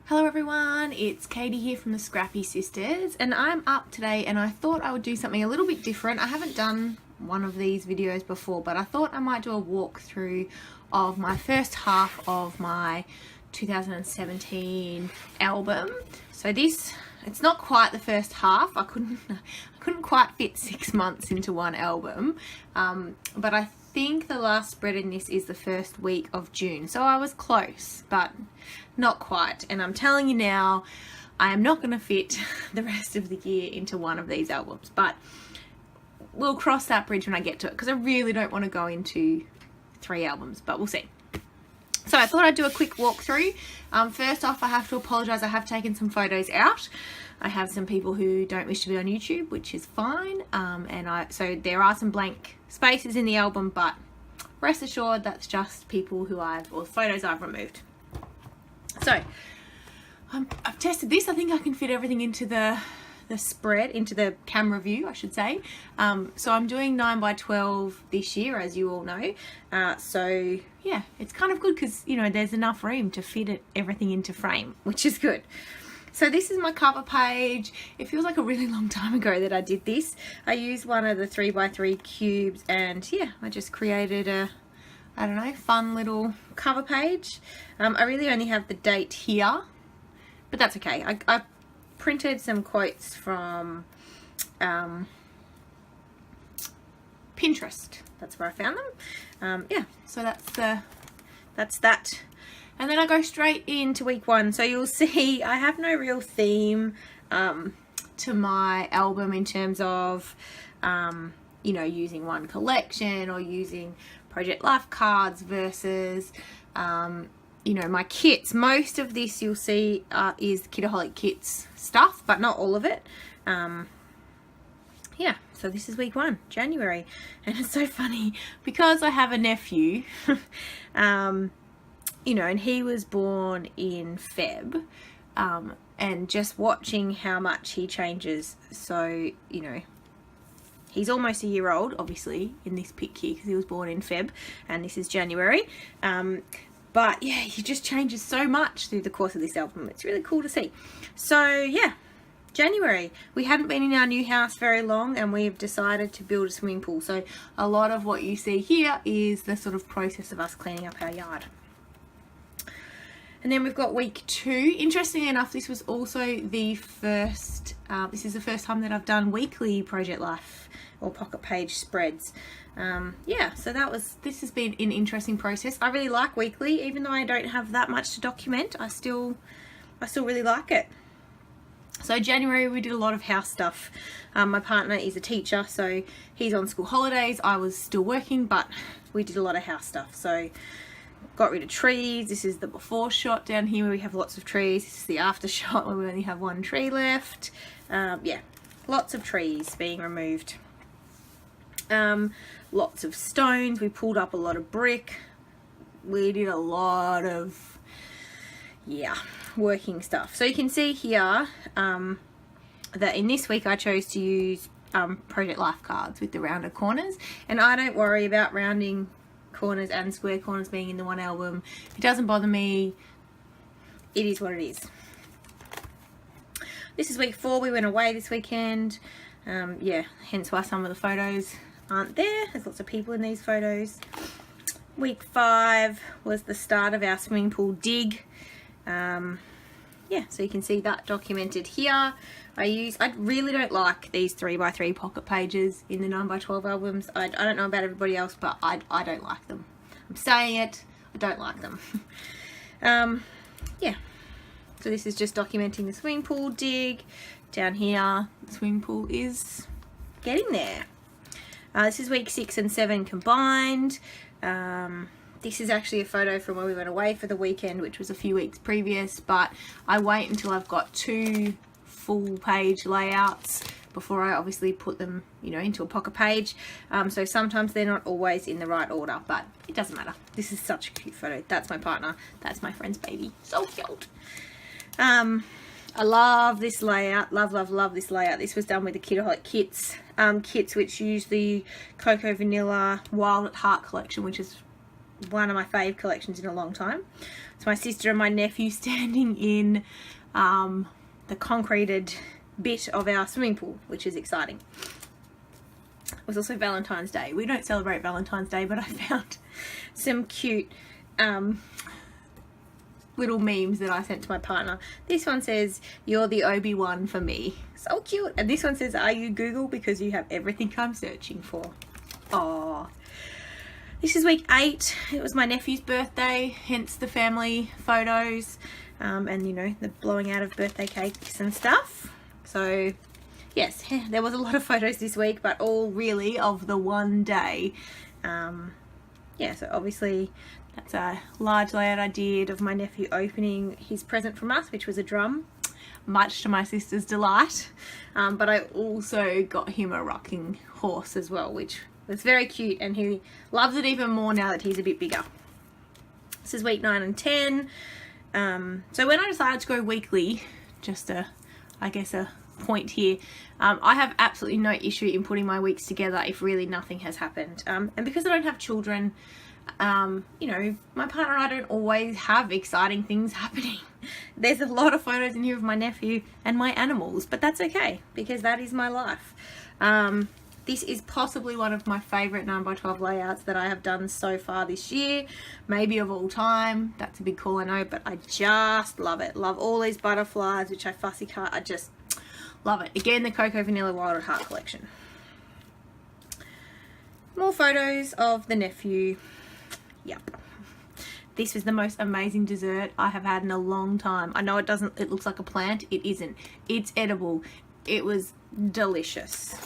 Hello everyone, it's Katie here from the Scrappy Sisters, and I'm up today and I thought I would do something a little bit different. I haven't done one of these videos before, but I thought I might do a walkthrough of my first half of my 2017 album. So this, it's not quite the first half. I couldn't quite fit 6 months into one album, but I think the last spread in this is the first week of June, so I was close but not quite. And I'm telling you now, I am not going to fit the rest of the year into one of these albums, but we'll cross that bridge when I get to it, because I really don't want to go into 3 albums, but we'll see. So I thought I'd do a quick walkthrough. First off, I have to apologise, I have taken some photos out. I have some people who don't wish to be on YouTube, which is fine, so there are some blank spaces in the album, but rest assured that's just people who photos I've removed. So I've tested this. I think I can fit everything into the spread, into the camera view, I should say. So I'm doing 9x12 this year, as you all know. So yeah, it's kind of good because, you know, there's enough room to fit everything into frame, which is good. So this is my cover page. It feels like a really long time ago that I did this. I used one of the 3x3 cubes, and yeah, I just created a, I don't know, fun little cover page. I really only have the date here, but that's okay. I printed some quotes from Pinterest. That's where I found them. Yeah, so that's that. And then I go straight into week 1. So you'll see I have no real theme to my album in terms of, you know, using one collection or using Project Life cards versus, you know, my kits. Most of this you'll see is Kitaholic Kits stuff, but not all of it. Yeah, so this is week 1, January. And it's so funny because I have a nephew. You know, and he was born in Feb, and just watching how much he changes. So, you know, he's almost a year old, obviously, in this pic here, because he was born in Feb, and this is January. But yeah, he just changes so much through the course of this album. It's really cool to see. So yeah, January. We hadn't been in our new house very long, and we've decided to build a swimming pool. So a lot of what you see here is the sort of process of us cleaning up our yard. And then we've got week 2. Interestingly enough, this was also the first, this is the first time that I've done weekly Project Life or pocket page spreads. Yeah, so this has been an interesting process. I really like weekly, even though I don't have that much to document. I still really like it. So January we did a lot of house stuff. My partner is a teacher, so he's on school holidays. I was still working, but we did a lot of house stuff. So got rid of trees. This is the before shot down here where we have lots of trees. This is the after shot where we only have 1 tree left. Yeah, lots of trees being removed. Lots of stones. We pulled up a lot of brick. We did a lot of, yeah, working stuff. So you can see here that in this week I chose to use Project Life cards with the rounded corners, and I don't worry about rounding corners and square corners being in the one album. It doesn't bother me. It is what it is. This is week 4. We went away this weekend. Yeah, hence why some of the photos aren't there. There's lots of people in these photos. Week 5 was the start of our swimming pool dig. Yeah, so you can see that documented here. I really don't like these 3x3 pocket pages in the 9x12 albums. I don't know about everybody else, but I don't like them. I'm saying it, I don't like them. Yeah, so this is just documenting the swimming pool dig. Down here, the swimming pool is getting there. This is week 6 and 7 combined. This is actually a photo from when we went away for the weekend, which was a few weeks previous, but I wait until I've got 2 full page layouts before I obviously put them, you know, into a pocket page. So sometimes they're not always in the right order, but it doesn't matter. This is such a cute photo. That's my partner. That's my friend's baby. So cute. I love this layout. Love this layout. This was done with the Kidaholic kits, which use the Cocoa Vanilla Wild at Heart collection, which is one of my fave collections in a long time. It's my sister and my nephew standing in the concreted bit of our swimming pool, which is exciting. It was also Valentine's Day. We don't celebrate Valentine's Day, but I found some cute little memes that I sent to my partner. This one says, "You're the Obi-Wan for me." So cute. And this one says, "Are you Google? Because you have everything I'm searching for." Oh, this is week 8. It was my nephew's birthday, hence the family photos, and you know, the blowing out of birthday cakes and stuff. So yes, there was a lot of photos this week, but all really of the one day. Yeah, so obviously that's a large layout I did of my nephew opening his present from us, which was a drum, much to my sister's delight. But I also got him a rocking horse as well, which was very cute, and he loves it even more now that he's a bit bigger. This is week 9 and 10. So when I decided to go weekly, just I guess a point here, I have absolutely no issue in putting my weeks together if really nothing has happened. And because I don't have children, you know, my partner and I don't always have exciting things happening. There's a lot of photos in here of my nephew and my animals, but that's okay because that is my life. This is possibly one of my favourite 9x12 layouts that I have done so far this year, maybe of all time. That's a big call, I know, but I just love it. Love all these butterflies, which I fussy cut. I just love it. Again, the Cocoa Vanilla Wild at Heart collection. More photos of the nephew. Yep. This was the most amazing dessert I have had in a long time. I know it looks like a plant. It isn't. It's edible. It was delicious.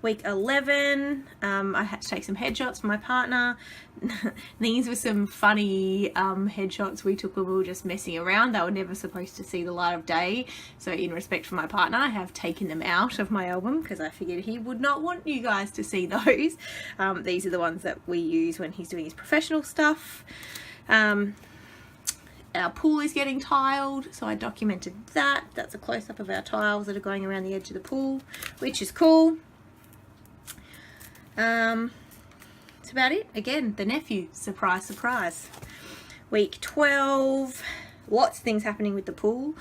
Week 11, I had to take some headshots for my partner. These were some funny headshots we took when we were just messing around. They were never supposed to see the light of day. So in respect for my partner, I have taken them out of my album because I figured he would not want you guys to see those. These are the ones that we use when he's doing his professional stuff. Our pool is getting tiled, so I documented that. That's a close-up of our tiles that are going around the edge of the pool, which is cool. That's about it. Again, the nephew, surprise, surprise. Week 12, lots of things happening with the pool.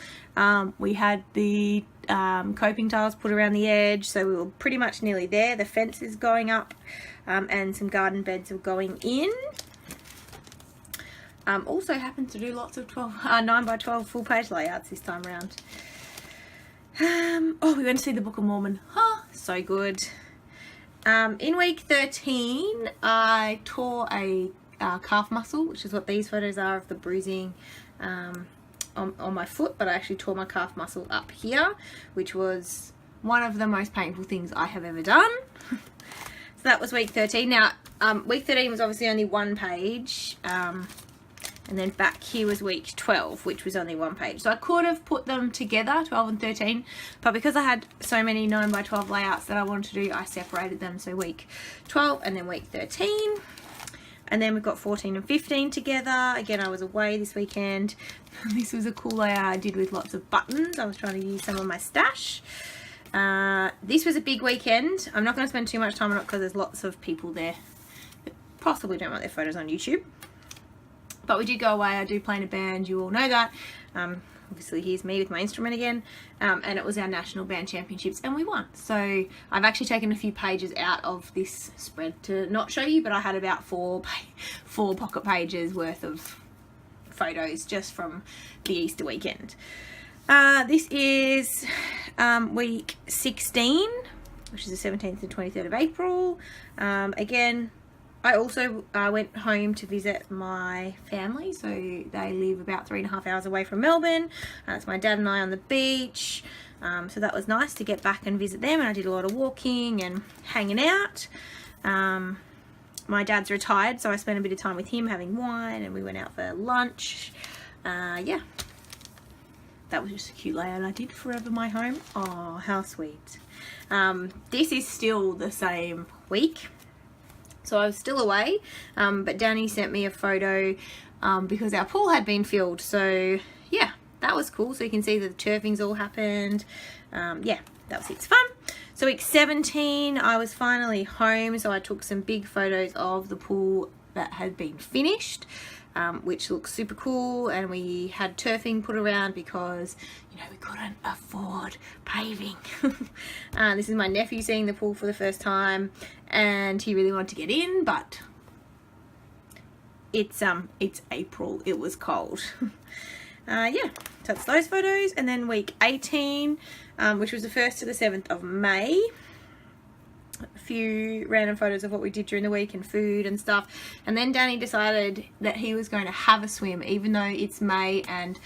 We had the coping tiles put around the edge, so we were pretty much nearly there. The fence is going up, and some garden beds are going in. Also happened to do lots of 9x12 full page layouts this time around. Oh, we went to see the Book of Mormon. So good. In week 13, I tore a calf muscle, which is what these photos are of the bruising on my foot, but I actually tore my calf muscle up here, which was one of the most painful things I have ever done. So that was week 13. Now, week 13 was obviously only one page, and then back here was week 12, which was only one page. So I could have put them together, 12 and 13, but because I had so many 9x12 layouts that I wanted to do, I separated them. So week 12 and then week 13. And then we've got 14 and 15 together. Again, I was away this weekend. This was a cool layout I did with lots of buttons. I was trying to use some of my stash. This was a big weekend. I'm not going to spend too much time on it because there's lots of people there that possibly don't want their photos on YouTube. But we did go away. I do play in a band. You all know that. Obviously, here's me with my instrument again. And it was our National Band Championships, and we won. So I've actually taken a few pages out of this spread to not show you, but I had about four pocket pages worth of photos just from the Easter weekend. This is week 16, which is the 17th and 23rd of April. Again, I also went home to visit my family, so they live about 3.5 hours away from Melbourne. It's my dad and I on the beach, so that was nice to get back and visit them, and I did a lot of walking and hanging out. My dad's retired, so I spent a bit of time with him having wine, and we went out for lunch. Yeah, that was just a cute layout I did. Forever my home. Oh, how sweet. This is still the same week. So I was still away, but Danny sent me a photo because our pool had been filled. So yeah, that was cool. So you can see that the turfings all happened. Yeah, that was heaps fun. So week 17, I was finally home, so I took some big photos of the pool that had been finished, which looks super cool. And we had turfing put around because, you know, we couldn't afford paving. This is my nephew seeing the pool for the first time, and he really wanted to get in, but it's April, it was cold. Yeah, so that's those photos. And then week 18, which was the 1st to the 7th of May, a few random photos of what we did during the week and food and stuff. And then Danny decided that he was going to have a swim, even though it's May, and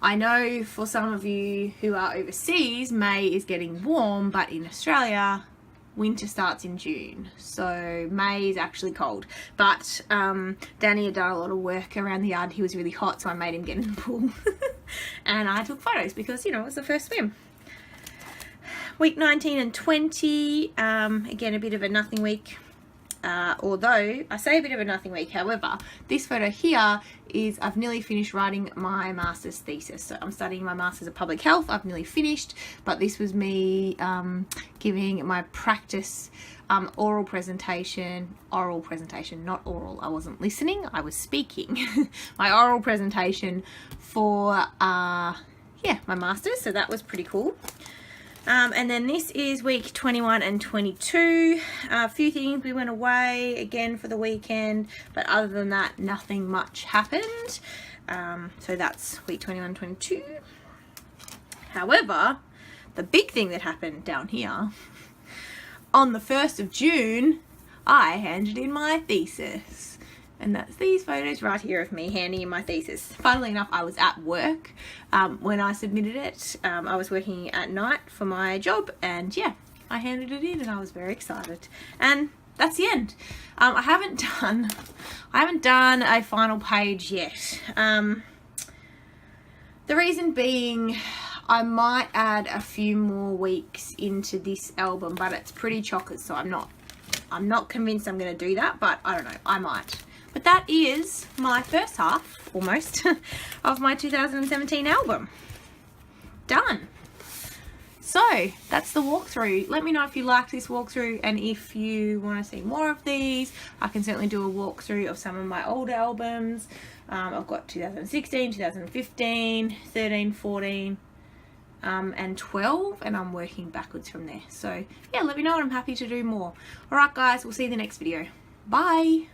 I know for some of you who are overseas, May is getting warm, but in Australia winter starts in June, so May is actually cold. But Danny had done a lot of work around the yard. He was really hot, so I made him get in the pool. And I took photos because, you know, it was the first swim. Week 19 and 20, again a bit of a nothing week. Although I say a bit of a nothing week, however, this photo here is I've nearly finished writing my master's thesis. So I'm studying my master's of public health. I've nearly finished, but this was me giving my practice oral presentation, not oral. I wasn't listening, I was speaking. My oral presentation for yeah, my master's. So that was pretty cool. And then this is week 21 and 22. A few things, we went away again for the weekend, but other than that, nothing much happened. So that's week 21, 22. However, the big thing that happened down here, on the 1st of June, I handed in my thesis. And that's these photos right here of me handing in my thesis. Funnily enough, I was at work when I submitted it. I was working at night for my job, and yeah, I handed it in and I was very excited. And that's the end. I haven't done a final page yet. The reason being, I might add a few more weeks into this album, but it's pretty chockers, so I'm not convinced I'm going to do that, but I don't know, I might. But that is my first half, almost, of my 2017 album. Done. So, that's the walkthrough. Let me know if you like this walkthrough, and if you want to see more of these, I can certainly do a walkthrough of some of my older albums. I've got 2016, 2015, 13, 14, and 12, and I'm working backwards from there. So, yeah, let me know, and I'm happy to do more. Alright guys, we'll see you in the next video. Bye!